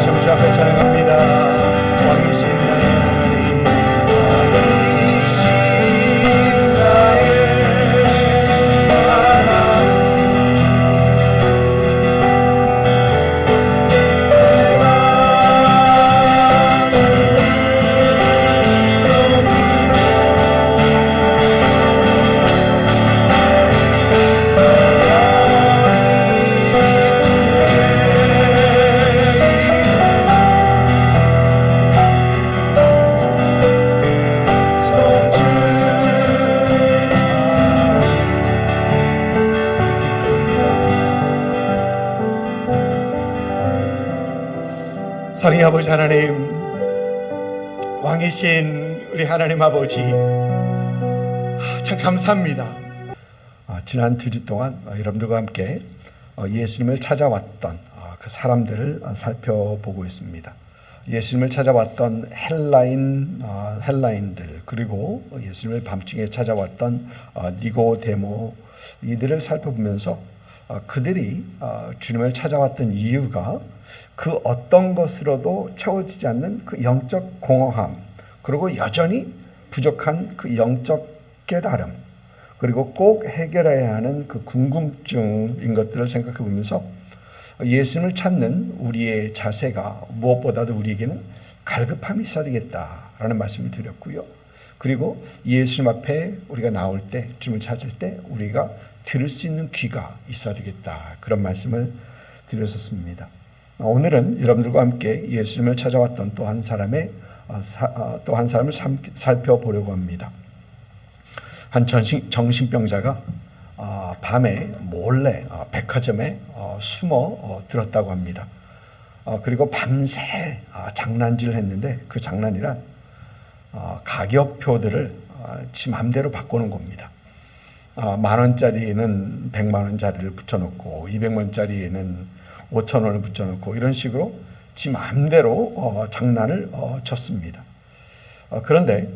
다시 한번 주 앞에 찬양합니다. 왕이신 나의 하나님, 왕이신 나의 사랑의 아버지 하나님, 왕이신 우리 하나님 아버지, 참 감사합니다. 지난 2주 동안 여러분들과 함께 예수님을 찾아왔던 그 사람들을 살펴보고 있습니다. 예수님을 찾아왔던 헬라인들, 그리고 예수님을 밤중에 찾아왔던 니고데모, 이들을 살펴보면서 그들이 주님을 찾아왔던 이유가 그 어떤 것으로도 채워지지 않는 그 영적 공허함, 그리고 여전히 부족한 그 영적 깨달음, 그리고 꼭 해결해야 하는 그 궁금증인 것들을 생각해 보면서 예수님을 찾는 우리의 자세가 무엇보다도 우리에게는 갈급함이 있어야 되겠다라는 말씀을 드렸고요. 그리고 예수님 앞에 우리가 나올 때, 주님을 찾을 때 우리가 들을 수 있는 귀가 있어야 되겠다, 그런 말씀을 드렸었습니다. 오늘은 여러분들과 함께 예수님을 찾아왔던 또 한 사람을 살펴보려고 합니다. 한 정신병자가 밤에 몰래 백화점에 숨어 들었다고 합니다. 그리고 밤새 장난질을 했는데 그 장난이란 가격표들을 지 맘대로 바꾸는 겁니다. 10,000원짜리에는 100만원짜리를 붙여놓고 200만원짜리에는 5,000원을 붙여놓고 이런 식으로 지 마음대로 장난을 쳤습니다. 그런데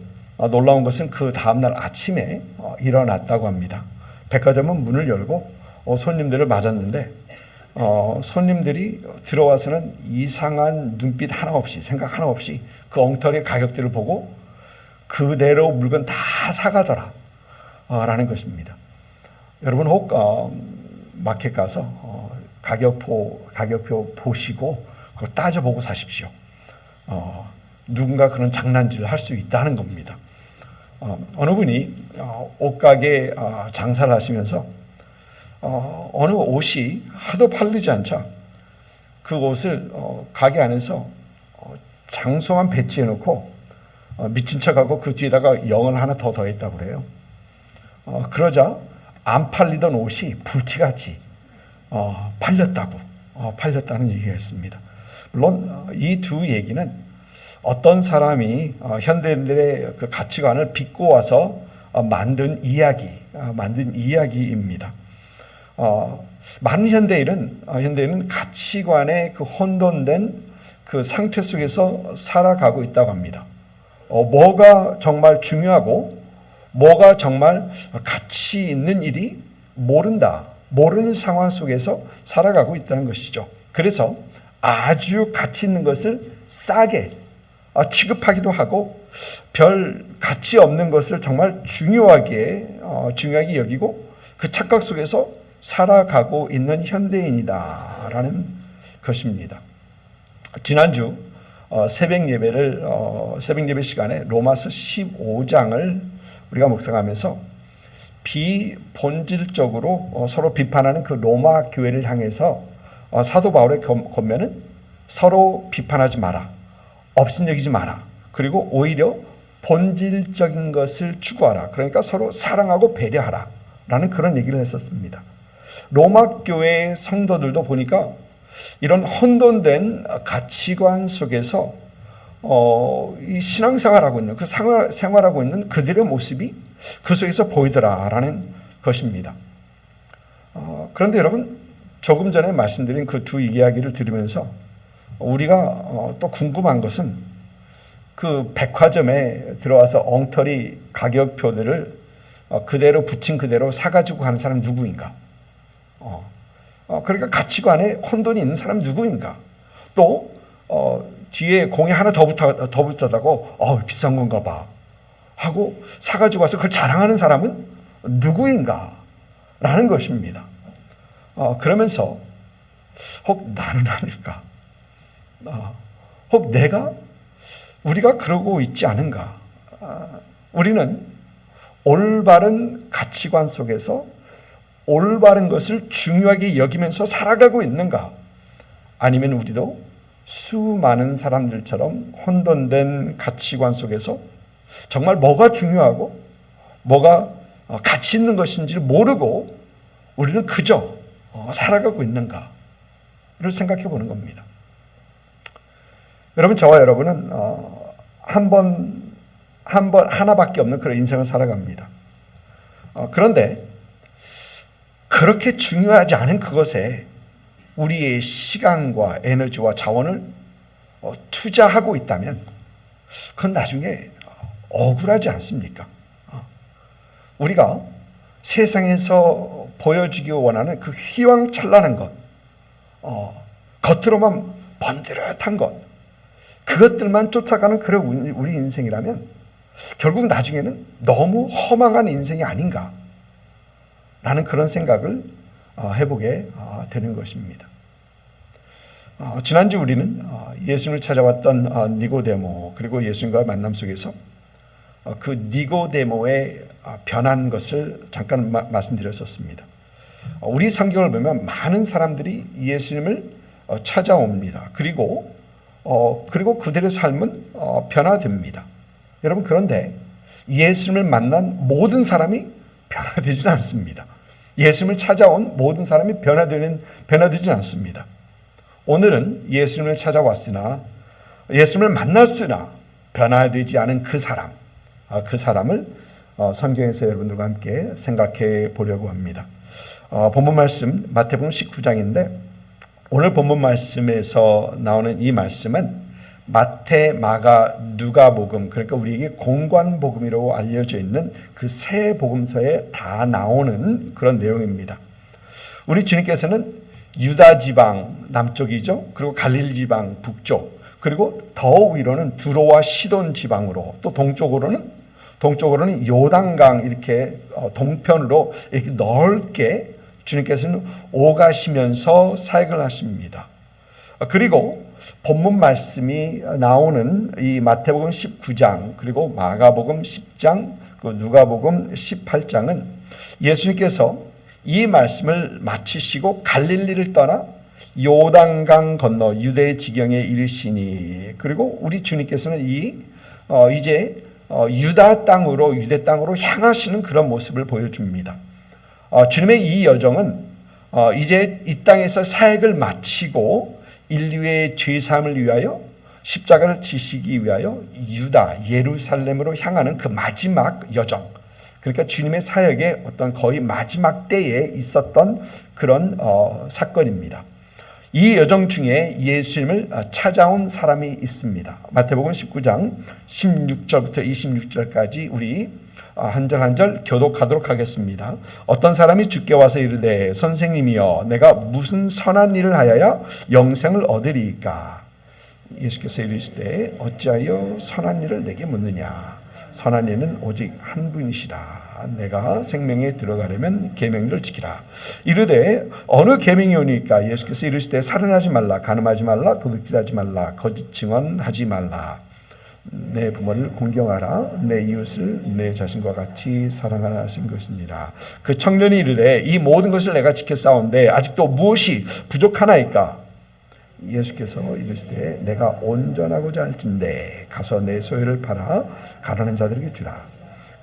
놀라운 것은 그 다음날 아침에 일어났다고 합니다. 백화점은 문을 열고 손님들을 맞았는데 손님들이 들어와서는 이상한 눈빛 하나 없이, 생각 하나 없이 그 엉터리 가격들을 보고 그대로 물건 다 사가더라 라는 것입니다. 여러분 혹 마켓 가서 가격표 보시고 그걸 따져보고 사십시오. 누군가 그런 장난질을 할 수 있다는 겁니다. 어느 분이 옷가게 장사를 하시면서 어느 옷이 하도 팔리지 않자 그 옷을 가게 안에서 장소만 배치해 놓고 미친 척하고 그 뒤에다가 0을 하나 더 더했다고 그래요. 그러자 안 팔리던 옷이 불티같이 팔렸다는 얘기가 있습니다. 물론 이 두 얘기는 어떤 사람이 현대인들의 그 가치관을 비꼬아서 만든 이야기입니다. 많은 현대인은 가치관의 그 혼돈된 그 상태 속에서 살아가고 있다고 합니다. 뭐가 정말 중요하고 뭐가 정말 가치 있는 일이 모르는 상황 속에서 살아가고 있다는 것이죠. 그래서 아주 가치 있는 것을 싸게 취급하기도 하고 별 가치 없는 것을 정말 중요하게 여기고 그 착각 속에서 살아가고 있는 현대인이다라는 것입니다. 지난주 새벽 예배 시간에 로마서 15장을 우리가 묵상하면서 비본질적으로 서로 비판하는 그 로마 교회를 향해서 사도 바울의 권면은 서로 비판하지 마라, 업신여기지 마라, 그리고 오히려 본질적인 것을 추구하라, 그러니까 서로 사랑하고 배려하라 라는 그런 얘기를 했었습니다. 로마 교회의 성도들도 보니까 이런 혼돈된 가치관 속에서 이 신앙생활하고 있는, 그 생활하고 있는 그들의 모습이 그 속에서 보이더라라는 것입니다. 그런데 여러분, 조금 전에 말씀드린 그 두 이야기를 들으면서 우리가 또 궁금한 것은 그 백화점에 들어와서 엉터리 가격표들을 그대로 붙인 그대로 사가지고 가는 사람 누구인가? 그러니까 가치관에 혼돈이 있는 사람 누구인가? 또 뒤에 공이 하나 더 붙었다고 비싼 건가 봐 하고 사가지고 와서 그걸 자랑하는 사람은 누구인가 라는 것입니다. 그러면서 혹 나는 아닐까, 혹 우리가 그러고 있지 않은가. 우리는 올바른 가치관 속에서 올바른 것을 중요하게 여기면서 살아가고 있는가, 아니면 우리도 수많은 사람들처럼 혼돈된 가치관 속에서 정말 뭐가 중요하고 뭐가 가치 있는 것인지를 모르고 우리는 그저 살아가고 있는가를 생각해 보는 겁니다. 여러분, 저와 여러분은 한 번 하나밖에 없는 그런 인생을 살아갑니다. 그런데 그렇게 중요하지 않은 그것에 우리의 시간과 에너지와 자원을 투자하고 있다면 그건 나중에 억울하지 않습니까? 우리가 세상에서 보여주기 원하는 그 휘황찬란한 것, 겉으로만 번듯한 것, 그것들만 쫓아가는 그런 우리 인생이라면 결국 나중에는 너무 허망한 인생이 아닌가 라는 그런 생각을 해보게 되는 것입니다. 지난주 우리는 예수님을 찾아왔던 니고데모, 그리고 예수님과의 만남 속에서 그 니고데모의 변한 것을 잠깐 말씀드렸었습니다. 우리 성경을 보면 많은 사람들이 예수님을 찾아옵니다. 그리고 그들의 삶은 변화됩니다. 여러분, 그런데 예수님을 만난 모든 사람이 변화되지는 않습니다. 예수님을 찾아온 모든 사람이 변화되지는 않습니다. 오늘은 예수님을 찾아왔으나, 예수님을 만났으나 변화되지 않은 그 사람을 성경에서 여러분들과 함께 생각해 보려고 합니다. 본문 말씀 마태복음 19장인데 오늘 본문 말씀에서 나오는 이 말씀은 마태, 마가, 누가복음, 그러니까 우리에게 공관복음이라고 알려져 있는 그 세 복음서에 다 나오는 그런 내용입니다. 우리 주님께서는 유다 지방 남쪽이죠. 그리고 갈릴리 지방 북쪽, 그리고 더 위로는 두로와 시돈 지방으로, 또 동쪽으로는 요단강 이렇게 동편으로 이렇게 넓게 주님께서는 오가시면서 사역을 하십니다. 그리고 본문 말씀이 나오는 이 마태복음 19장, 그리고 마가복음 10장, 누가복음 18장은 예수님께서 이 말씀을 마치시고 갈릴리를 떠나 요단강 건너 유대 지경에 이르시니, 그리고 우리 주님께서는 이제 유대 땅으로 향하시는 그런 모습을 보여줍니다. 주님의 이 여정은 이제 이 땅에서 사역을 마치고 인류의 죄사함을 위하여 십자가를 지시기 위하여 유다 예루살렘으로 향하는 그 마지막 여정, 그러니까 주님의 사역의 어떤 거의 마지막 때에 있었던 그런 사건입니다. 이 여정 중에 예수님을 찾아온 사람이 있습니다. 마태복음 19장 16절부터 26절까지 우리 한 절 한 절 교독하도록 하겠습니다. 어떤 사람이 주께 와서 이르되 선생님이여 내가 무슨 선한 일을 하여야 영생을 얻으리이까? 예수께서 이르시되 어찌하여 선한 일을 내게 묻느냐? 선한 이는 오직 한 분이시라. 내가 생명에 들어가려면 계명들을 지키라. 이르되 어느 계명이 오니까? 예수께서 이르시되 살인하지 말라, 간음하지 말라, 도둑질하지 말라, 거짓 증언하지 말라, 내 부모를 공경하라, 내 이웃을 내 자신과 같이 사랑하라 하신 것이니라. 그 청년이 이르되 이 모든 것을 내가 지켰사온데 아직도 무엇이 부족하나이까? 예수께서 이르시되 내가 온전하고자 할진대 가서 내 소유를 팔아 가난한 자들에게 주라.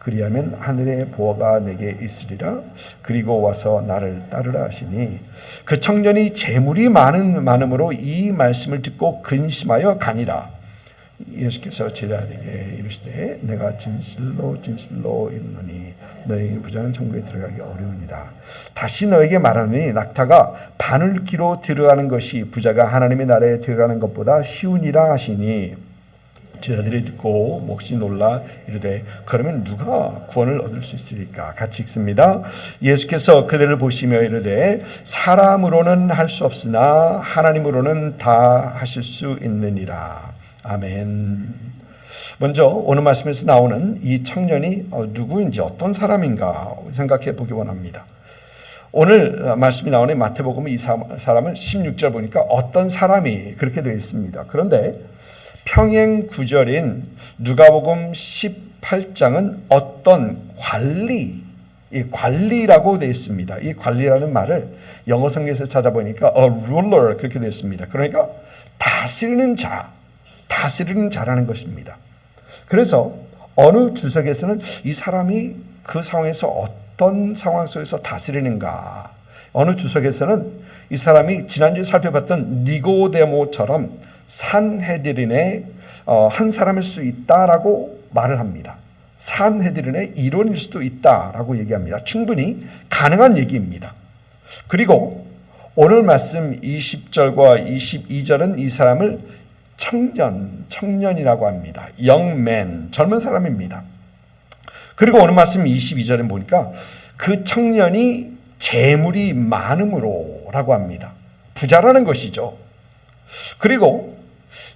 그리하면 하늘의 보화가 내게 있으리라. 그리고 와서 나를 따르라 하시니, 그 청년이 재물이 많음으로 이 말씀을 듣고 근심하여 가니라. 예수께서 제자들에게 이르시되 내가 진실로 이르노니 너희 부자는 천국에 들어가기 어려우니라. 다시 너에게 말하노니 낙타가 바늘기로 들어가는 것이 부자가 하나님의 나라에 들어가는 것보다 쉬우니라 하시니, 제자들이 듣고 몹시 놀라 이르되 그러면 누가 구원을 얻을 수 있으리까? 같이 읽습니다. 예수께서 그들을 보시며 이르되 사람으로는 할 수 없으나 하나님으로는 다 하실 수 있느니라. 아멘. 먼저 오늘 말씀에서 나오는 이 청년이 누구인지 어떤 사람인가 생각해 보기 원합니다. 오늘 말씀이 나오는 마태복음 이 사람은 16절 보니까 어떤 사람이 그렇게 되어 있습니다. 그런데 평행 구절인 누가복음 18장은 어떤 이 관리라고 되어 있습니다. 이 관리라는 말을 영어 성경에서 찾아보니까 a ruler 그렇게 되어 있습니다. 그러니까 다스리는 자라는 것입니다. 그래서 어느 주석에서는 이 사람이 그 상황에서 어떤 상황 속에서 다스리는가, 어느 주석에서는 이 사람이 지난주에 살펴봤던 니고데모처럼 산헤드린의 한 사람일 수 있다라고 말을 합니다. 산헤드린의 일원일 수도 있다라고 얘기합니다. 충분히 가능한 얘기입니다. 그리고 오늘 말씀 20절과 22절은 이 사람을 청년이라고 합니다. young man, 젊은 사람입니다. 그리고 오늘 말씀 22절에 보니까 그 청년이 재물이 많음으로라고 합니다. 부자라는 것이죠. 그리고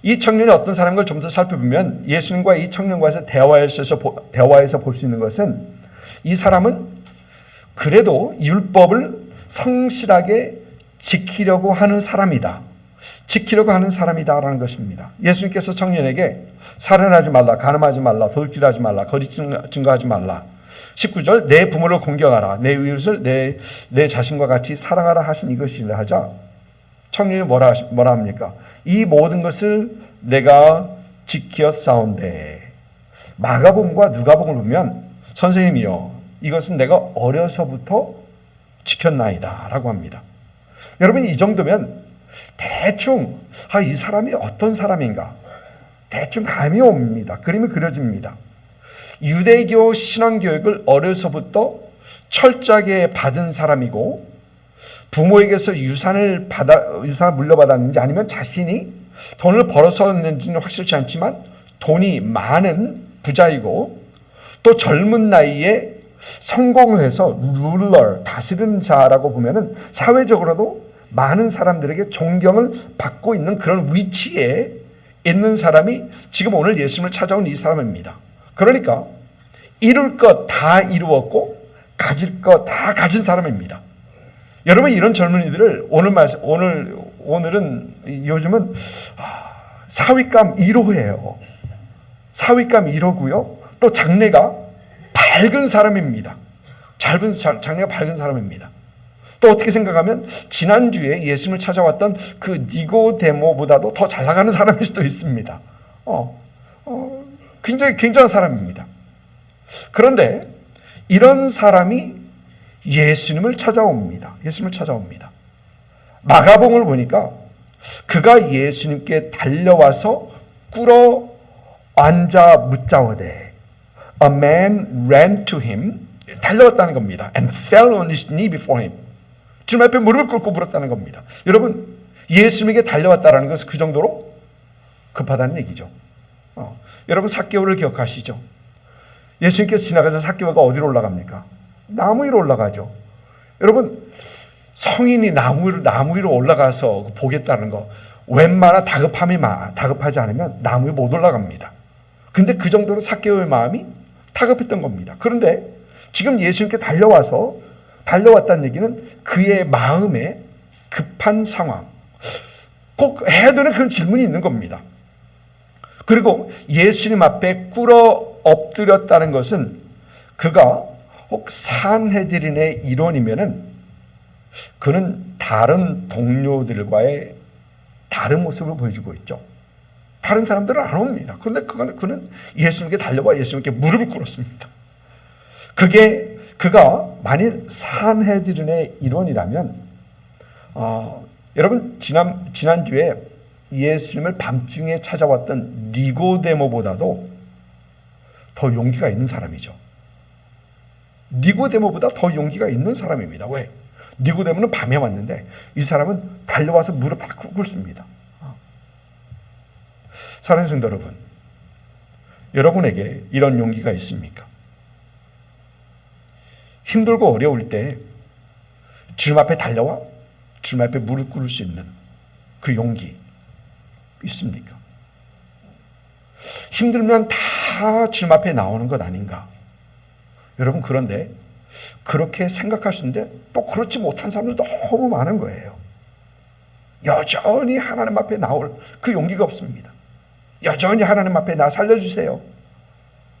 이 청년이 어떤 사람인 걸 좀 더 살펴보면 예수님과 이 청년과의 대화에서 볼 수 있는 것은 이 사람은 그래도 율법을 성실하게 지키려고 하는 사람이다라는 것입니다. 예수님께서 청년에게 살인하지 말라, 간음하지 말라, 도둑질하지 말라, 거짓 증거하지 말라. 19절 내 부모를 공경하라, 내 이웃을 내 자신과 같이 사랑하라 하신 이것이라 하자 청년이 뭐라 합니까? 이 모든 것을 내가 지켰사온데. 마가복음과 누가복음을 보면 선생님이요, 이것은 내가 어려서부터 지켰나이다 라고 합니다. 여러분, 이 정도면 대충 이 사람이 어떤 사람인가 대충 감이 옵니다. 그림이 그려집니다. 유대교 신앙교육을 어려서부터 철저하게 받은 사람이고, 부모에게서 유산을 물려받았는지 아니면 자신이 돈을 벌어서 냈는지는 확실치 않지만 돈이 많은 부자이고, 또 젊은 나이에 성공을 해서 룰러, 다스리는 자라고 보면은 사회적으로도 많은 사람들에게 존경을 받고 있는 그런 위치에 있는 사람이 지금 오늘 예수님을 찾아온 이 사람입니다. 그러니까 이룰 것 다 이루었고 가질 것 다 가진 사람입니다. 여러분, 이런 젊은이들을 오늘은 요즘은 사윗감 1호예요. 사윗감 1호고요. 또 장래가 밝은 사람입니다. 장래가 밝은 사람입니다. 또 어떻게 생각하면 지난주에 예수님을 찾아왔던 그 니고데모보다도 더 잘 나가는 사람일 수도 있습니다. 굉장히 굉장한 사람입니다. 그런데 이런 사람이 예수님을 찾아옵니다. 마가복음을 보니까 그가 예수님께 달려와서 꿇어 앉아 묻자오되, a man ran to him, 달려왔다는 겁니다. and fell on his knee before him. 주님 앞에 무릎을 꿇고 물었다는 겁니다. 여러분, 예수님에게 달려왔다는 것은 그 정도로 급하다는 얘기죠. 여러분, 삭개오를 기억하시죠? 예수님께서 지나가서 삭개오가 어디로 올라갑니까? 나무 위로 올라가죠. 여러분, 성인이 나무 위로 올라가서 보겠다는 거, 웬만한 다급하지 않으면 나무 위에 못 올라갑니다. 근데 그 정도로 삭개오의 마음이 다급했던 겁니다. 그런데 지금 예수님께 달려왔다는 얘기는 그의 마음에 급한 상황, 꼭 해야 되는 그런 질문이 있는 겁니다. 그리고 예수님 앞에 꿇어 엎드렸다는 것은 그가 혹 산헤드린의 일원이면은 그는 다른 동료들과의 다른 모습을 보여주고 있죠. 다른 사람들은 안 옵니다. 그런데 그는 예수님께 달려와 예수님께 무릎을 꿇었습니다. 그가 만일 산헤드린의 일원이라면, 여러분, 지난주에 예수님을 밤중에 찾아왔던 니고데모보다도 더 용기가 있는 사람이죠. 니고데모보다 더 용기가 있는 사람입니다. 왜? 니고데모는 밤에 왔는데 이 사람은 달려와서 무릎 다 꿇습니다. 사랑하는 성도 여러분, 여러분에게 이런 용기가 있습니까? 힘들고 어려울 때 주님 앞에 달려와 주님 앞에 무릎 꿇을 수 있는 그 용기 있습니까? 힘들면 다 주님 앞에 나오는 것 아닌가? 여러분, 그런데 그렇게 생각할 수 있는데 또 그렇지 못한 사람들 너무 많은 거예요. 여전히 하나님 앞에 나올 그 용기가 없습니다. 여전히 하나님 앞에 나 살려주세요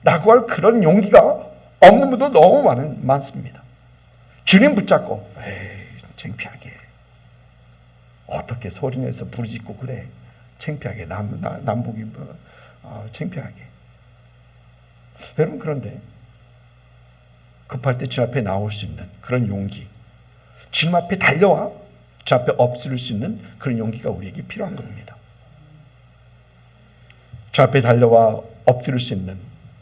라고 할 그런 용기가 없는 분도 너무 많습니다. 주님 붙잡고 에이 창피하게 어떻게 소리내서 부르짖고 그래, 창피하게 남보기 창피하게. 여러분, 그런데 급할 때 주님 앞에 나올 수 있는 그런 용기, 주님 앞에 달려와 주님 앞에 엎드릴 수 있는 그런 용기가 우리에게 필요한 겁니다. 주 앞에 달려와 엎드릴 수 있는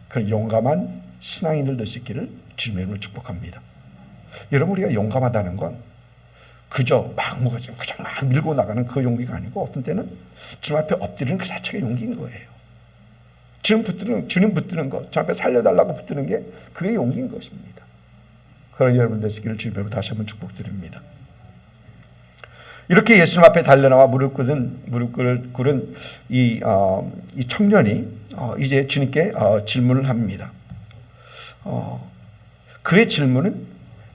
그런 용감한 신앙인들 될 수 있기를 주님의 이름으로 축복합니다. 여러분, 우리가 용감하다는 건 그저 막무가내로 그저 막 밀고 나가는 그 용기가 아니고 어떤 때는 주님 앞에 엎드리는 그 자체가 용기인 거예요. 주님 붙드는 것, 주 앞에 살려달라고 붙드는 게 그게 용기인 것입니다. 그런 여러분 되시기를 주님의 이름으로 다시 한번 축복드립니다. 이렇게 예수님 앞에 달려나와 무릎 꿇은 이 청년이 이제 주님께 질문을 합니다. 그의 질문은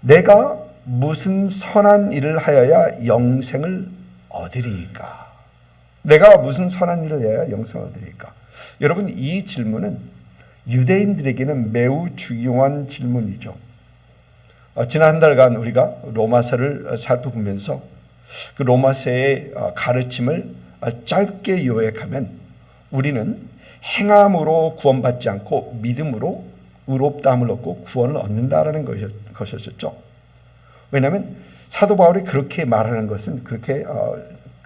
내가 무슨 선한 일을 하여야 영생을 얻으리까? 내가 무슨 선한 일을 해야 영생을 얻으리까? 여러분, 이 질문은 유대인들에게는 매우 중요한 질문이죠. 지난 한 달간 우리가 로마서를 살펴보면서 그 로마서의 가르침을 짧게 요약하면 우리는 행함으로 구원받지 않고 믿음으로 의롭다함을 얻고 구원을 얻는다라는 것이었죠. 왜냐하면 사도 바울이 그렇게 말하는 것은, 그렇게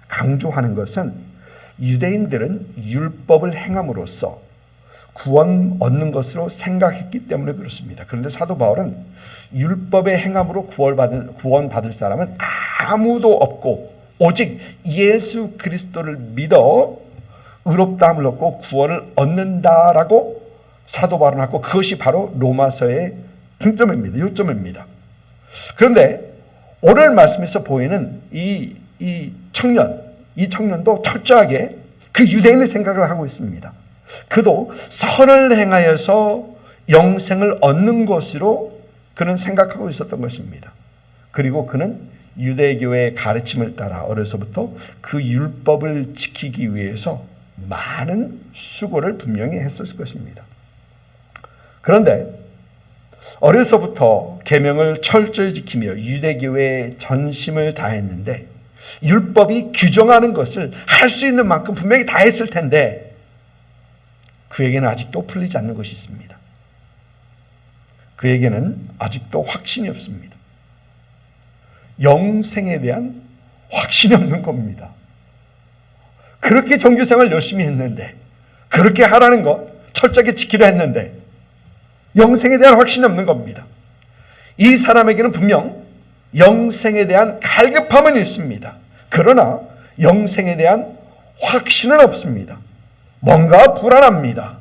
강조하는 것은 유대인들은 율법을 행함으로써 구원 얻는 것으로 생각했기 때문에 그렇습니다. 그런데 사도 바울은 율법의 행함으로 구원받을 사람은 아무도 없고 오직 예수 그리스도를 믿어 의롭다함을 얻고 구원을 얻는다라고 사도 바울은 하고, 그것이 바로 로마서의 중점입니다. 요점입니다. 그런데 오늘 말씀에서 보이는 이 청년도 철저하게 그 유대인의 생각을 하고 있습니다. 그도 선을 행하여서 영생을 얻는 것으로 그는 생각하고 있었던 것입니다. 그리고 그는 유대교의 가르침을 따라 어려서부터 그 율법을 지키기 위해서 많은 수고를 분명히 했었을 것입니다. 그런데 어려서부터 계명을 철저히 지키며 유대교의 전심을 다했는데 율법이 규정하는 것을 할 수 있는 만큼 분명히 다 했을 텐데 그에게는 아직도 풀리지 않는 것이 있습니다. 그에게는 아직도 확신이 없습니다. 영생에 대한 확신이 없는 겁니다. 그렇게 정규생활 열심히 했는데, 그렇게 하라는 것 철저하게 지키려 했는데 영생에 대한 확신이 없는 겁니다. 이 사람에게는 분명 영생에 대한 갈급함은 있습니다. 그러나 영생에 대한 확신은 없습니다. 뭔가 불안합니다.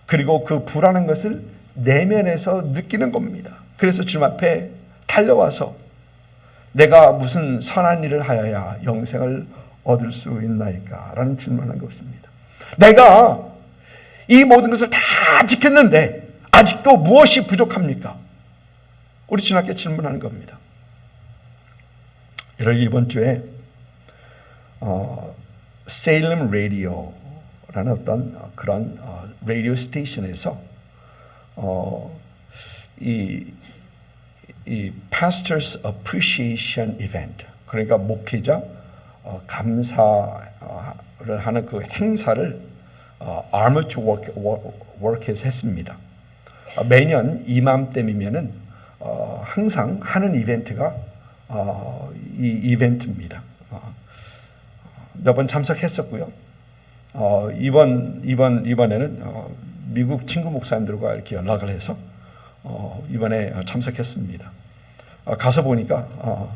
그리고 그 불안한 것을 내면에서 느끼는 겁니다. 그래서 주님 앞에 달려와서 내가 무슨 선한 일을 하여야 영생을 얻을 수 있나이까? 라는 질문을 것입니다. 내가 이 모든 것을 다 지켰는데 아직도 무엇이 부족합니까? 우리 주님께 질문하는 겁니다. 여러분, 이번 주에 세일럼 라디오라는 어떤 그런 라디오 스테이션에서 이 Pastors Appreciation Event, 그러니까 목회자 감사를 하는 그 행사를 Armature Work에서 했습니다. 매년 이맘때면은 항상 하는 이벤트가 이 이벤트입니다. 몇 번 참석했었고요. 이번에는 미국 친구 목사님들과 이렇게 연락을 해서 이번에 참석했습니다. 가서 보니까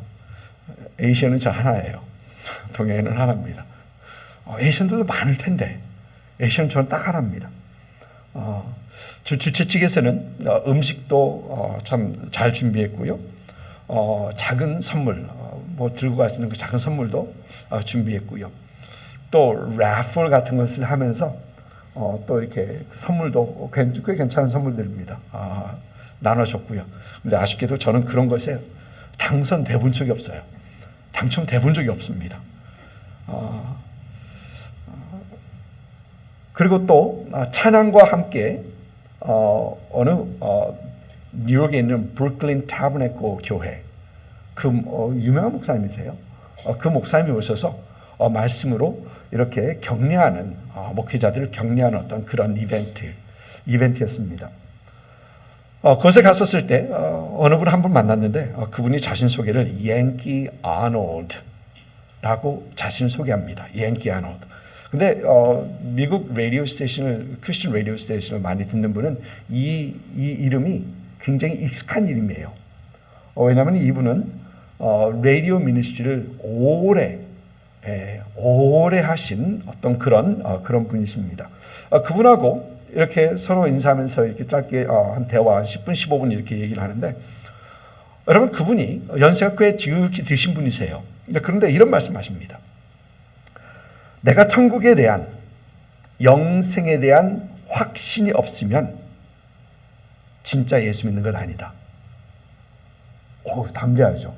에이시아는 저 하나예요. 동양인은 하나입니다. 에이시안들도 많을 텐데 에이시아는 저는 딱 하나입니다. 주최 측에서는 음식도 참 잘 준비했고요. 작은 선물, 뭐 들고 갈 수 있는 그 작은 선물도 준비했고요. 또 라플 같은 것을 하면서 또 이렇게 선물도 꽤 괜찮은 선물들입니다. 나눠줬고요. 근데 아쉽게도 저는 그런 것에 당선돼 본 적이 없어요. 당첨돼 본 적이 없습니다. 그리고 또 찬양과 함께 어느 뉴욕에 있는 브루클린 타버네코 교회 그 유명한 목사님이세요. 그 목사님이 오셔서 말씀으로 이렇게 격려하는 목회자들을 격려하는 어떤 그런 이벤트였습니다. 그곳에 갔었을 때 어느 분 한 분 만났는데 그분이 자신 소개를 얀키 아놀드라고 자신 소개합니다. 얀키 아놀드. 근데 미국 라디오 스테이션을 크리스천 라디오 스테이션을 많이 듣는 분은 이 이름이 굉장히 익숙한 이름이에요. 왜냐하면 이분은 라디오 미니스트리를 오래 하신 어떤 그런 분이십니다. 그분하고 이렇게 서로 인사하면서 이렇게 짧게 한 대화 한 10분 15분 이렇게 얘기를 하는데 여러분 그분이 연세가 꽤 지극히 드신 분이세요. 그런데 이런 말씀하십니다. 내가 천국에 대한 영생에 대한 확신이 없으면 진짜 예수 믿는 건 아니다. 담대하죠.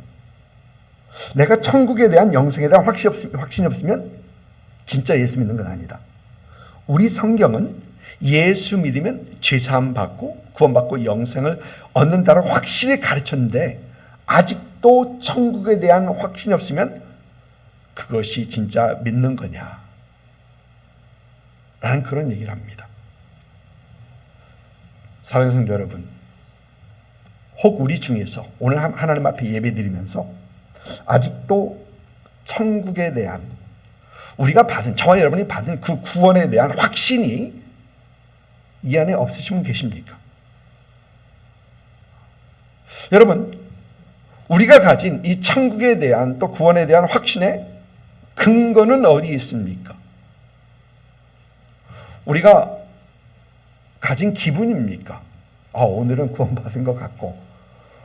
내가 천국에 대한 영생에 대한 확신이 없으면 진짜 예수 믿는 건 아니다. 우리 성경은 예수 믿으면 죄사함 받고 구원받고 영생을 얻는다는 확실히 가르쳤는데 아직도 천국에 대한 확신이 없으면 그것이 진짜 믿는 거냐 라는 그런 얘기를 합니다. 사랑하는 성도 여러분, 혹 우리 중에서 오늘 하나님 앞에 예배드리면서 아직도 천국에 대한 우리가 받은 저와 여러분이 받은 그 구원에 대한 확신이 이 안에 없으신 분 계십니까? 여러분, 우리가 가진 이 천국에 대한 또 구원에 대한 확신의 근거는 어디에 있습니까? 우리가 가진 기분입니까? 오늘은 구원받은 것 같고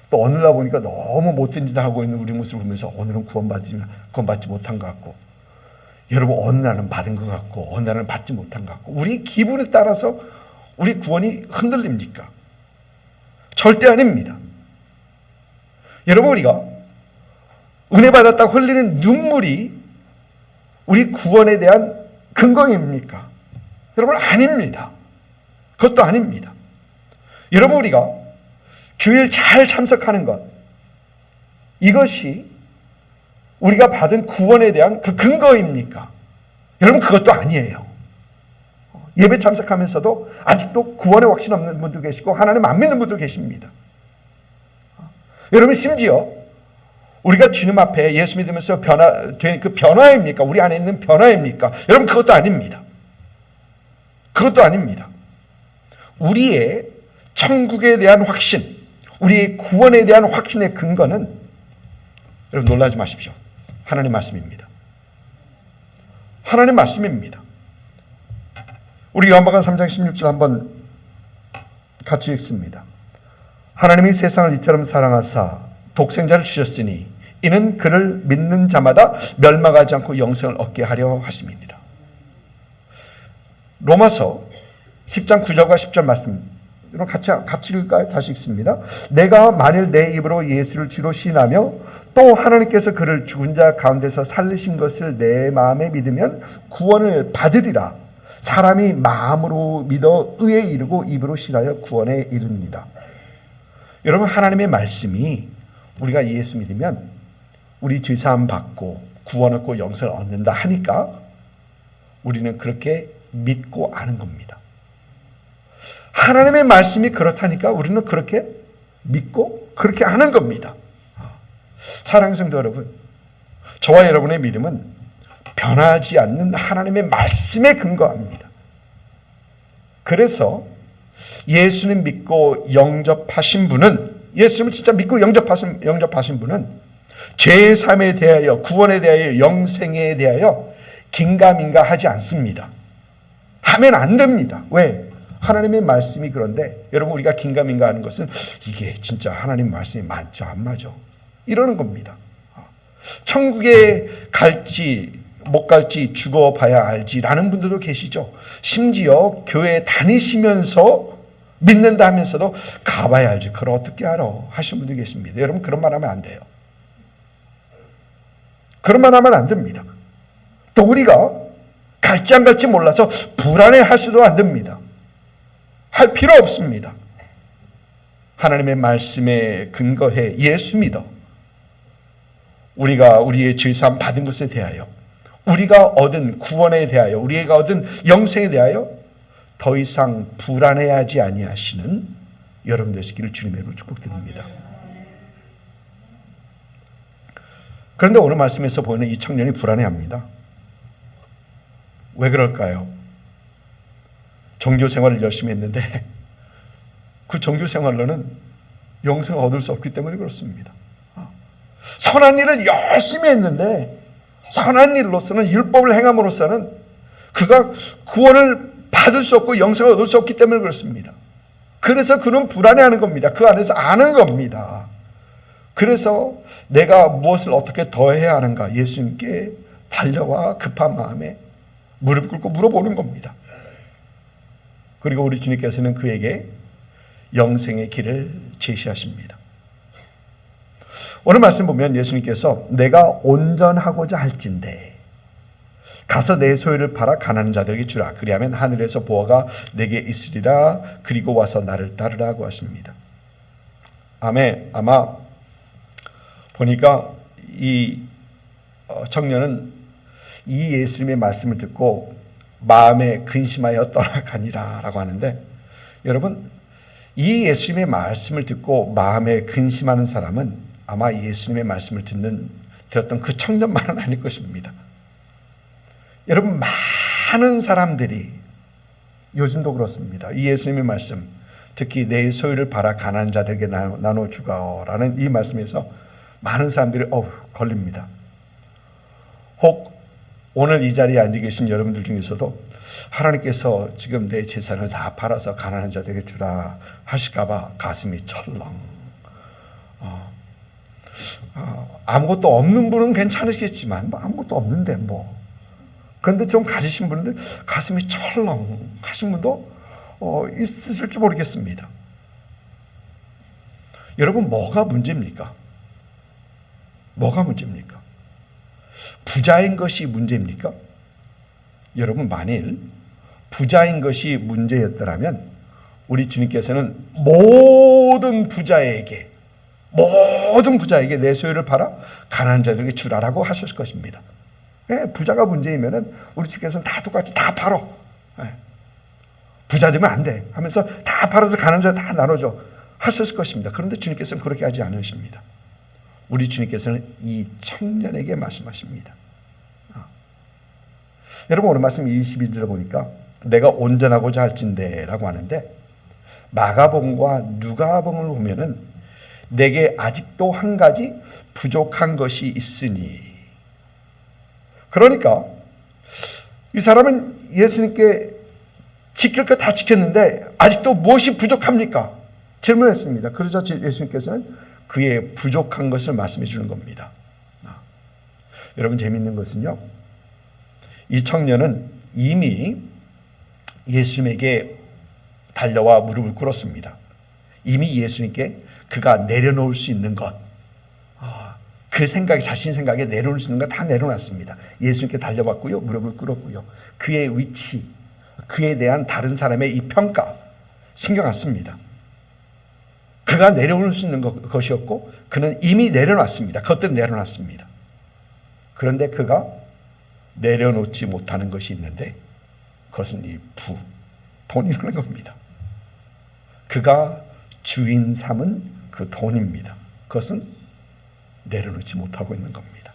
또 어느 날 보니까 너무 못된 짓을 하고 있는 우리 모습을 보면서 오늘은 구원받지 못한 것 같고 여러분 어느 날은 받은 것 같고 어느 날은 받지 못한 것 같고 우리 기분에 따라서 우리 구원이 흔들립니까? 절대 아닙니다. 여러분 우리가 은혜 받았다고 흘리는 눈물이 우리 구원에 대한 근거입니까? 여러분 아닙니다. 그것도 아닙니다. 여러분 우리가 주일 잘 참석하는 것 이것이 우리가 받은 구원에 대한 그 근거입니까? 여러분 그것도 아니에요. 예배 참석하면서도 아직도 구원에 확신 없는 분도 계시고 하나님 안 믿는 분도 계십니다. 여러분 심지어 우리가 주님 앞에 예수 믿으면서 변화된 그 변화입니까? 우리 안에 있는 변화입니까? 여러분 그것도 아닙니다. 그것도 아닙니다. 우리의 천국에 대한 확신, 우리의 구원에 대한 확신의 근거는 여러분 놀라지 마십시오. 하나님 말씀입니다. 하나님 말씀입니다. 우리 요한복음 3장 16절 한번 같이 읽습니다. 하나님이 세상을 이처럼 사랑하사 독생자를 주셨으니 이는 그를 믿는 자마다 멸망하지 않고 영생을 얻게 하려 하심이니라. 로마서 10장 9절과 10절 말씀 같이 읽을까요? 다시 읽습니다. 내가 만일 내 입으로 예수를 주로 시인하며 또 하나님께서 그를 죽은 자 가운데서 살리신 것을 내 마음에 믿으면 구원을 받으리라. 사람이 마음으로 믿어 의에 이르고 입으로 시인하여 구원에 이르느니라. 여러분 하나님의 말씀이 우리가 예수 믿으면 우리 죄사함 받고 구원 얻고 영생을 얻는다 하니까 우리는 그렇게 믿고 아는 겁니다. 하나님의 말씀이 그렇다니까 우리는 그렇게 믿고 그렇게 아는 겁니다. 사랑하는 성도 여러분, 저와 여러분의 믿음은 변하지 않는 하나님의 말씀에 근거합니다. 그래서 예수님 믿고 영접하신 분은 예수님을 진짜 믿고 영접하신 분은 죄의 삶에 대하여 구원에 대하여 영생에 대하여 긴가민가 하지 않습니다. 하면 안 됩니다. 왜? 하나님의 말씀이 그런데 여러분 우리가 긴가민가 하는 것은 이게 진짜 하나님 말씀이 맞죠 안 맞아 이러는 겁니다. 천국에 갈지 못 갈지 죽어봐야 알지라는 분들도 계시죠. 심지어 교회 다니시면서 믿는다 하면서도 가봐야 알지 그걸 어떻게 알아 하시는 분들이 계십니다. 여러분 그런 말 하면 안 돼요. 그런 말 하면 안 됩니다. 또 우리가 갈지 안 갈지 몰라서 불안해하셔도 안 됩니다. 할 필요 없습니다. 하나님의 말씀에 근거해 예수 믿어 우리가 우리의 죄사함 받은 것에 대하여 우리가 얻은 구원에 대하여 우리가 얻은 영생에 대하여 더 이상 불안해하지 아니하시는 여러분 되시기를 주님의 이름으로 축복드립니다. 그런데 오늘 말씀에서 보이는 이 청년이 불안해합니다. 왜 그럴까요? 종교 생활을 열심히 했는데 그 종교 생활로는 영생을 얻을 수 없기 때문에 그렇습니다. 선한 일을 열심히 했는데 선한 일로서는 율법을 행함으로써는 그가 구원을 받을 수 없고 영생을 얻을 수 없기 때문에 그렇습니다. 그래서 그는 불안해하는 겁니다. 그 안에서 아는 겁니다. 그래서 내가 무엇을 어떻게 더 해야 하는가 예수님께 달려와 급한 마음에 무릎 꿇고 물어보는 겁니다. 그리고 우리 주님께서는 그에게 영생의 길을 제시하십니다. 오늘 말씀 보면 예수님께서 내가 온전하고자 할진대 가서 내 소유를 팔아 가난한 자들에게 주라. 그리하면 하늘에서 보화가 내게 있으리라. 그리고 와서 나를 따르라고 하십니다. 아마 보니까 이 청년은 이 예수님의 말씀을 듣고 마음에 근심하여 떠나가니라 라고 하는데 여러분 이 예수님의 말씀을 듣고 마음에 근심하는 사람은 아마 예수님의 말씀을 들었던 그 청년만은 아닐 것입니다. 여러분 많은 사람들이 요즘도 그렇습니다. 이 예수님의 말씀 특히 내 소유를 팔아 가난한 자들에게 나눠주가라는 이 말씀에서 많은 사람들이 걸립니다. 혹 오늘 이 자리에 앉아 계신 여러분들 중에서도 하나님께서 지금 내 재산을 다 팔아서 가난한 자들에게 주라 하실까봐 가슴이 철렁. 아무것도 없는 분은 괜찮으시겠지만 아무것도 없는데 그런데 좀 가지신 분들 가슴이 철렁 하신 분도 있으실지 모르겠습니다. 여러분 뭐가 문제입니까? 뭐가 문제입니까? 부자인 것이 문제입니까? 여러분 만일 부자인 것이 문제였더라면 우리 주님께서는 모든 부자에게 내 소유를 팔아 가난한 자들에게 주라라고 하셨을 것입니다. 부자가 문제이면은 우리 주께서는 다 똑같이 다 팔아. 부자 되면 안 돼 하면서 다 팔아서 가난한 자 다 나눠줘 하셨을 것입니다. 그런데 주님께서는 그렇게 하지 않으십니다. 우리 주님께서는 이 청년에게 말씀하십니다. 여러분 오늘 말씀 22절에 보니까 내가 온전하고자 할진대 라고 하는데 마가복음과 누가복음을 보면은 내게 아직도 한 가지 부족한 것이 있으니 그러니까 이 사람은 예수님께 지킬 것 다 지켰는데 아직도 무엇이 부족합니까? 질문했습니다. 그러자 예수님께서는 그의 부족한 것을 말씀해 주는 겁니다. 여러분 재미있는 것은요. 이 청년은 이미 예수님에게 달려와 무릎을 꿇었습니다. 이미 예수님께 그가 내려놓을 수 있는 것, 그 생각에 자신 생각에 내려놓을 수 있는 것 다 내려놨습니다. 예수님께 달려왔고요. 무릎을 꿇었고요. 그의 위치, 그에 대한 다른 사람의 이 평가 신경 안 씁니다. 그가 내려올 수 있는 것이었고 그는 이미 내려놨습니다. 그것들은 내려놨습니다. 그런데 그가 내려놓지 못하는 것이 있는데 그것은 이 돈이라는 겁니다. 그가 주인 삼은 그 돈입니다. 그것은 내려놓지 못하고 있는 겁니다.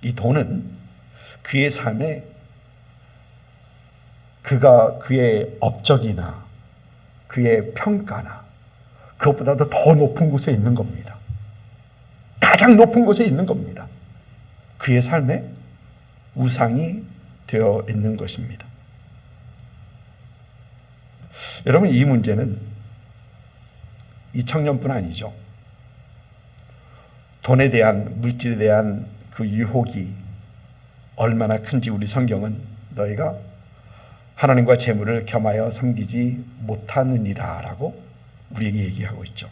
이 돈은 그의 삶에 그의 업적이나 그의 평가나 그것보다도 더 높은 곳에 있는 겁니다. 가장 높은 곳에 있는 겁니다. 그의 삶에 우상이 되어 있는 것입니다. 여러분, 이 문제는 이 청년뿐 아니죠. 돈에 대한, 물질에 대한 그 유혹이 얼마나 큰지 우리 성경은 너희가 하나님과 재물을 겸하여 섬기지 못하느니라 라고 우리에게 얘기하고 있죠.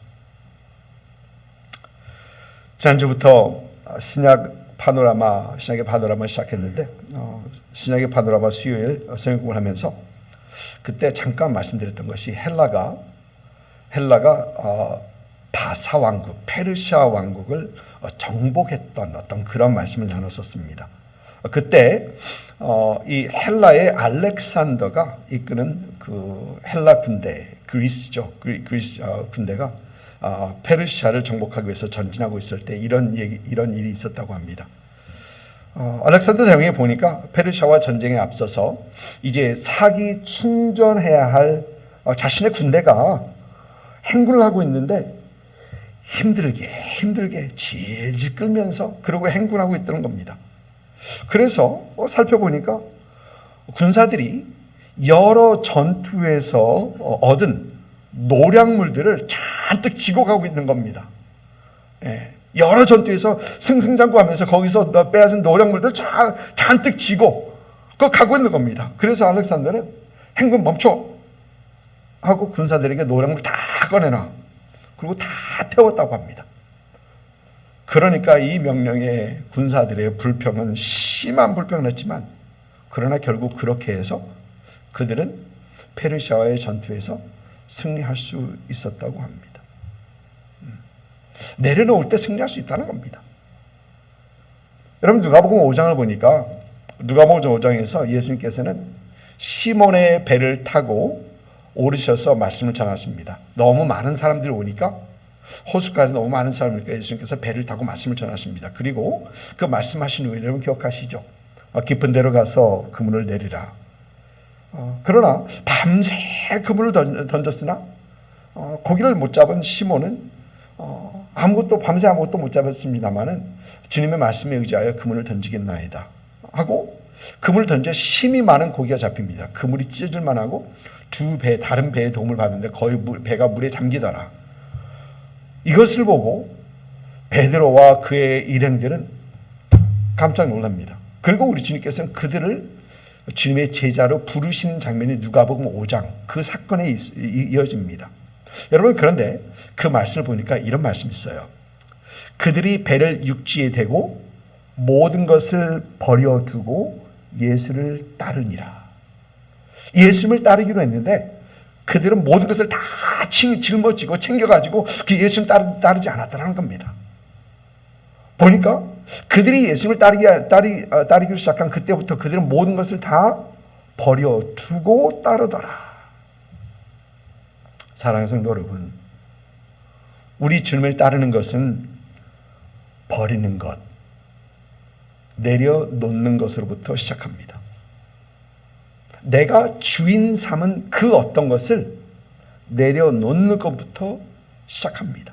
지난주부터 신약의 파노라마 시작했는데 신약의 파노라마 수요일 성경공부를 하면서 그때 잠깐 말씀드렸던 것이 헬라가 바사 왕국, 페르시아 왕국을 정복했던 어떤 그런 말씀을 나눴었습니다. 그때 이 헬라의 알렉산더가 이끄는 그 헬라 군대, 그리스죠. 그리스 군대가 페르시아를 정복하기 위해서 전진하고 있을 때 이런 일이 있었다고 합니다. 알렉산더 대왕에 보니까 페르시아와 전쟁에 앞서서 이제 사기 충전해야 할 자신의 군대가 행군을 하고 있는데 힘들게 질질 끌면서 그러고 행군하고 있다는 겁니다. 그래서 살펴보니까 군사들이 여러 전투에서 얻은 노량물들을 잔뜩 지고 가고 있는 겁니다. 여러 전투에서 승승장구하면서 거기서 빼앗은 노량물들 잔뜩 지고 그거 가고 있는 겁니다. 그래서 알렉산더는 행군 멈춰 하고 군사들에게 노량물 다 꺼내놔. 그리고 다 태웠다고 합니다. 그러니까 이 명령에 군사들의 불평은 심한 불평을 했지만 그러나 결국 그렇게 해서 그들은 페르시아와의 전투에서 승리할 수 있었다고 합니다. 내려놓을 때 승리할 수 있다는 겁니다. 여러분, 누가복음 5장을 보니까 누가복음 5장에서 예수님께서는 시몬의 배를 타고 오르셔서 말씀을 전하십니다. 너무 많은 사람들이 오니까 호숫가에 너무 많은 사람이니까 예수님께서 배를 타고 말씀을 전하십니다. 그리고 그 말씀하신 후에 여러분 기억하시죠? 깊은 데로 가서 그물을 내리라. 그러나 밤새 그물을 던졌으나 고기를 못 잡은 시몬은 밤새 아무것도 못 잡았습니다마는 주님의 말씀에 의지하여 그물을 던지겠나이다 하고 그물을 던져 심히 많은 고기가 잡힙니다. 그물이 찢어질 만하고 다른 배의 도움을 받는데 거의 배가 물에 잠기더라. 이것을 보고 베드로와 그의 일행들은 깜짝 놀랍니다. 그리고 우리 주님께서는 그들을 주님의 제자로 부르시는 장면이 누가복음 5장 그 사건에 이어집니다. 여러분, 그런데 그 말씀을 보니까 이런 말씀이 있어요. 그들이 배를 육지에 대고 모든 것을 버려두고 예수를 따르니라. 예수님을 따르기로 했는데 그들은 모든 것을 다 짊어지고 챙겨가지고 그 예수님 따르지 않았다는 겁니다. 보니까 그들이 예수님을 따르기로 시작한 그때부터 그들은 모든 것을 다 버려두고 따르더라. 사랑하는 성도 여러분, 우리 주님을 따르는 것은 버리는 것, 내려놓는 것으로부터 시작합니다. 내가 주인 삼은 그 어떤 것을 내려놓는 것부터 시작합니다.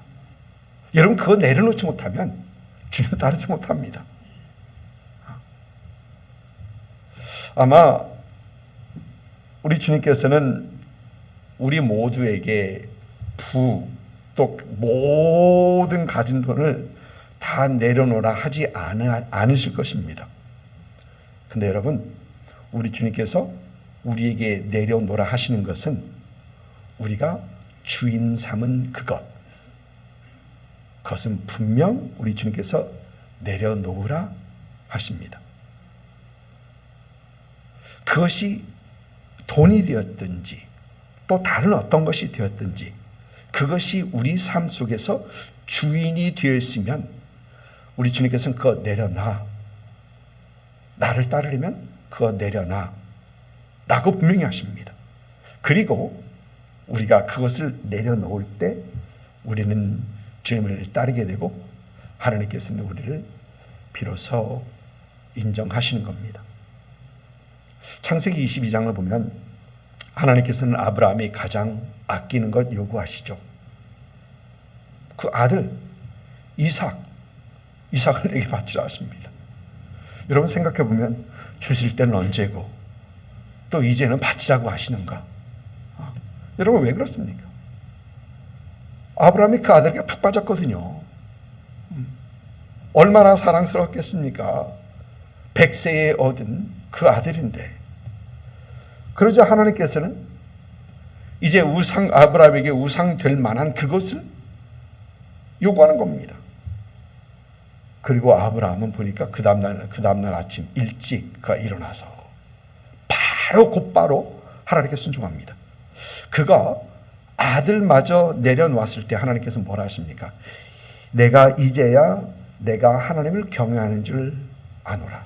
여러분, 그거 내려놓지 못하면 주님 따르지 못합니다. 아마 우리 주님께서는 우리 모두에게 또 모든 가진 돈을 다 내려놓으라 하지 않으실 것입니다. 근데 여러분, 우리 주님께서 우리에게 내려놓으라 하시는 것은 우리가 주인 삼은 그것은 분명 우리 주님께서 내려놓으라 하십니다. 그것이 돈이 되었든지 또 다른 어떤 것이 되었든지 그것이 우리 삶 속에서 주인이 되어 있으면 우리 주님께서는 그거 내려놔. 나를 따르려면 그거 내려놔. 라고 분명히 하십니다. 그리고 우리가 그것을 내려놓을 때 우리는 주님을 따르게 되고 하나님께서는 우리를 비로소 인정하시는 겁니다. 창세기 22장을 보면 하나님께서는 아브라함이 가장 아끼는 것 요구하시죠. 그 아들 이삭을 내게 바치라 하십니다. 여러분, 생각해 보면 주실 때는 언제고 또 이제는 바치라고 하시는가? 여러분 왜 그렇습니까? 아브라함이 그 아들에게 푹 빠졌거든요. 얼마나 사랑스럽겠습니까? 100세에 얻은 그 아들인데. 그러자 하나님께서는 이제 아브라함에게 우상 될 만한 그것을 요구하는 겁니다. 그리고 아브라함은 보니까 그 다음날 아침 일찍 그가 일어나서 곧바로 하나님께 순종합니다. 그가 아들마저 내려놓았을 때 하나님께서 뭐라 하십니까? 내가 이제야 내가 하나님을 경외하는 줄 아노라.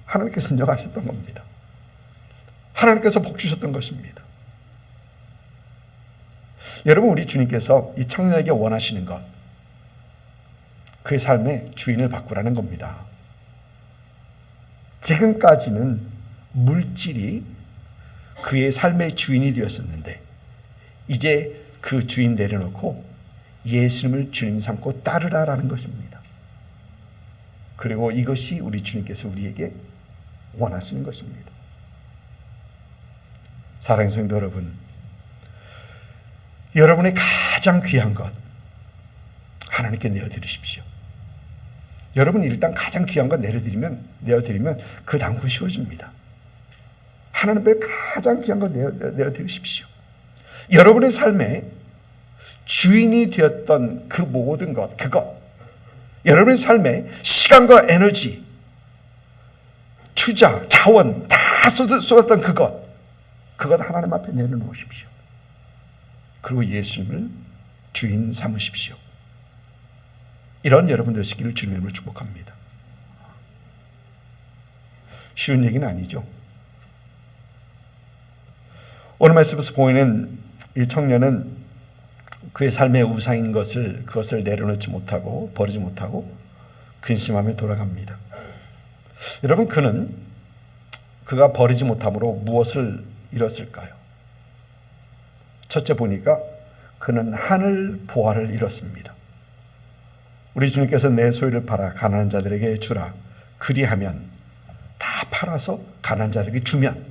하나님께서 순종하셨던 겁니다. 하나님께서 복 주셨던 것입니다. 여러분, 우리 주님께서 이 청년에게 원하시는 것, 그의 삶의 주인을 바꾸라는 겁니다. 지금까지는 물질이 그의 삶의 주인이 되었었는데 이제 그 주인 내려놓고 예수님을 주님 삼고 따르라라는 것입니다. 그리고 이것이 우리 주님께서 우리에게 원하시는 것입니다. 사랑하는 성도 여러분, 여러분의 가장 귀한 것 하나님께 내어드리십시오. 여러분이 일단 가장 귀한 것 내어드리면 그 다음은 쉬워집니다. 하나님께 가장 귀한 것 내어드리십시오. 여러분의 삶에 주인이 되었던 그 모든 것, 여러분의 삶에 시간과 에너지, 투자, 자원 다 쏟았던 그것 하나님 앞에 내려놓으십시오. 그리고 예수님을 주인 삼으십시오. 이런 여러분 되시기를 주님으로 축복합니다. 쉬운 얘기는 아니죠. 오늘 말씀에서 보이는 이 청년은 그의 삶의 우상인 그것을 내려놓지 못하고 버리지 못하고 근심하며 돌아갑니다. 여러분, 그가 버리지 못함으로 무엇을 잃었을까요? 첫째 보니까 그는 하늘 보화를 잃었습니다. 우리 주님께서 내 소유를 팔아 가난한 자들에게 주라. 그리하면 다 팔아서 가난한 자들에게 주면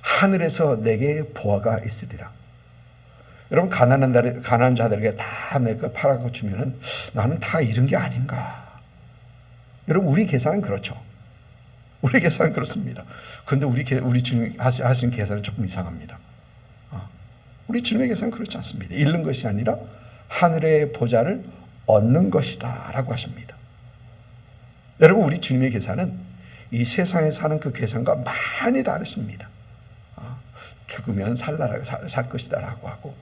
하늘에서 내게 보화가 있으리라. 여러분, 가난한 자들에게 다 내 걸 팔아서 주면은 나는 다 잃은 게 아닌가. 여러분, 우리 계산은 그렇죠. 우리 계산은 그렇습니다. 그런데 우리 주님 하신 계산은 조금 이상합니다. 우리 주님의 계산은 그렇지 않습니다. 잃는 것이 아니라 하늘의 보좌를 얻는 것이다 라고 하십니다. 여러분, 우리 주님의 계산은 이 세상에 사는 그 계산과 많이 다르십니다. 죽으면 살 것이다 라고 하고,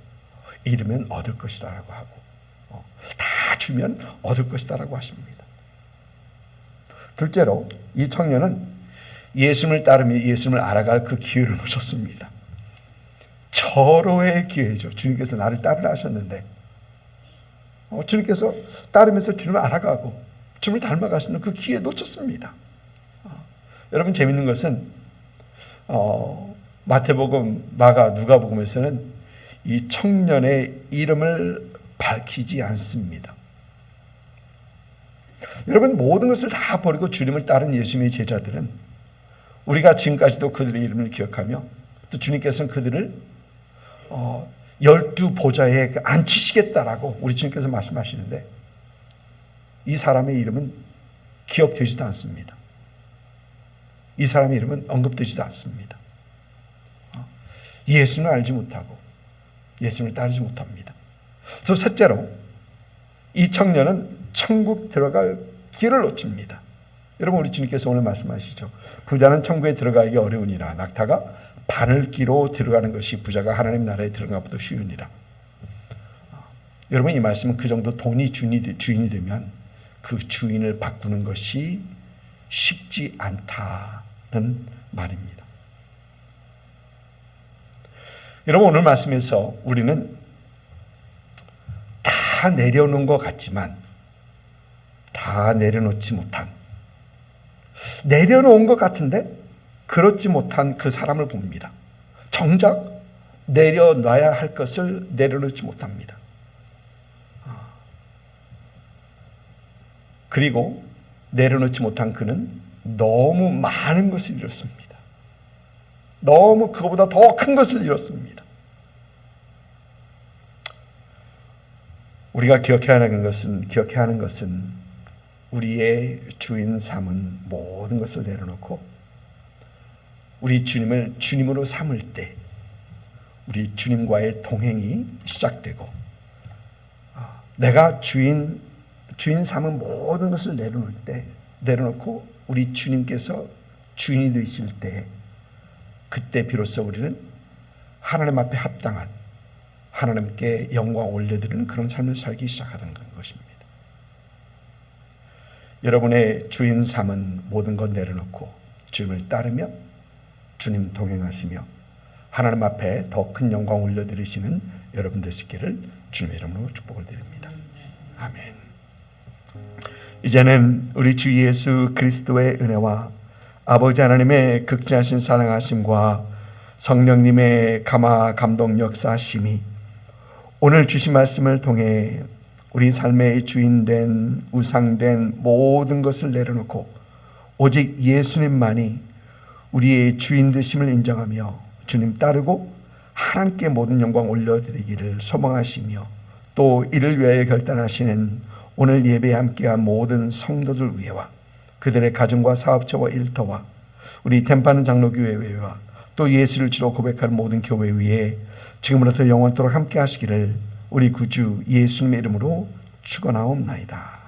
잃으면 얻을 것이다 라고 하고, 다 주면 얻을 것이다 라고 하십니다. 둘째로 이 청년은 예수님을 따르며 예수님을 알아갈 그 기회를 놓쳤습니다. 절호의 기회죠. 주님께서 나를 따르라 하셨는데 주님께서 따르면서 주님을 알아가고 주님을 닮아가시는 그 기회 놓쳤습니다. 여러분, 재밌는 것은 마태복음, 마가, 누가복음에서는 이 청년의 이름을 밝히지 않습니다. 여러분, 모든 것을 다 버리고 주님을 따른 예수님의 제자들은 우리가 지금까지도 그들의 이름을 기억하며 또 주님께서는 그들을 12 보좌에 앉히시겠다라고 우리 주님께서 말씀하시는데 이 사람의 이름은 기억되지도 않습니다. 이 사람의 이름은 언급되지도 않습니다. 예수님을 알지 못하고 예수님을 따르지 못합니다. 또 셋째로 이 청년은 천국 들어갈 길을 놓칩니다. 여러분, 우리 주님께서 오늘 말씀하시죠. 부자는 천국에 들어가기 어려우니라. 낙타가 바늘기로 들어가는 것이 부자가 하나님 나라에 들어가는 것보다 쉬우니라. 여러분, 이 말씀은 그 정도 돈이 주인이 되면 그 주인을 바꾸는 것이 쉽지 않다는 말입니다. 여러분, 오늘 말씀에서 우리는 다 내려놓은 것 같지만 다 내려놓지 못한, 내려놓은 것 같은데 그렇지 못한 그 사람을 봅니다. 정작 내려놔야 할 것을 내려놓지 못합니다. 그리고 내려놓지 못한 그는 너무 많은 것을 잃었습니다. 너무 그거보다 더 큰 것을 잃었습니다. 우리가 기억해야 하는 것은 우리의 주인 삼은 모든 것을 내려놓고 우리 주님을 주님으로 삼을 때 우리 주님과의 동행이 시작되고, 내가 주인 삼은 모든 것을 내려놓고 우리 주님께서 주인이 되실 때, 그때 비로소 우리는 하나님 앞에 합당한, 하나님께 영광 올려드리는 그런 삶을 살기 시작하는 것입니다. 여러분의 주인 삼은 모든 것 내려놓고 주님을 따르며 주님 동행하시며 하나님 앞에 더 큰 영광 올려드리시는 여러분 되시기를 주님의 이름으로 축복을 드립니다. 아멘. 이제는 우리 주 예수 그리스도의 은혜와 아버지 하나님의 극진하신 사랑하심과 성령님의 감화 감동 역사하심이 오늘 주신 말씀을 통해 우리 삶의 주인된 우상된 모든 것을 내려놓고 오직 예수님만이 우리의 주인 되심을 인정하며 주님 따르고 하나님께 모든 영광 올려드리기를 소망하시며, 또 이를 위하여 결단하시는 오늘 예배에 함께한 모든 성도들 위해와 그들의 가정과 사업처와 일터와 우리 템파는 장로교회 위에와 또 예수를 주로 고백하는 모든 교회 위에 지금으로부터 영원토록 함께 하시기를 우리 구주 예수님의 이름으로 축원하옵나이다.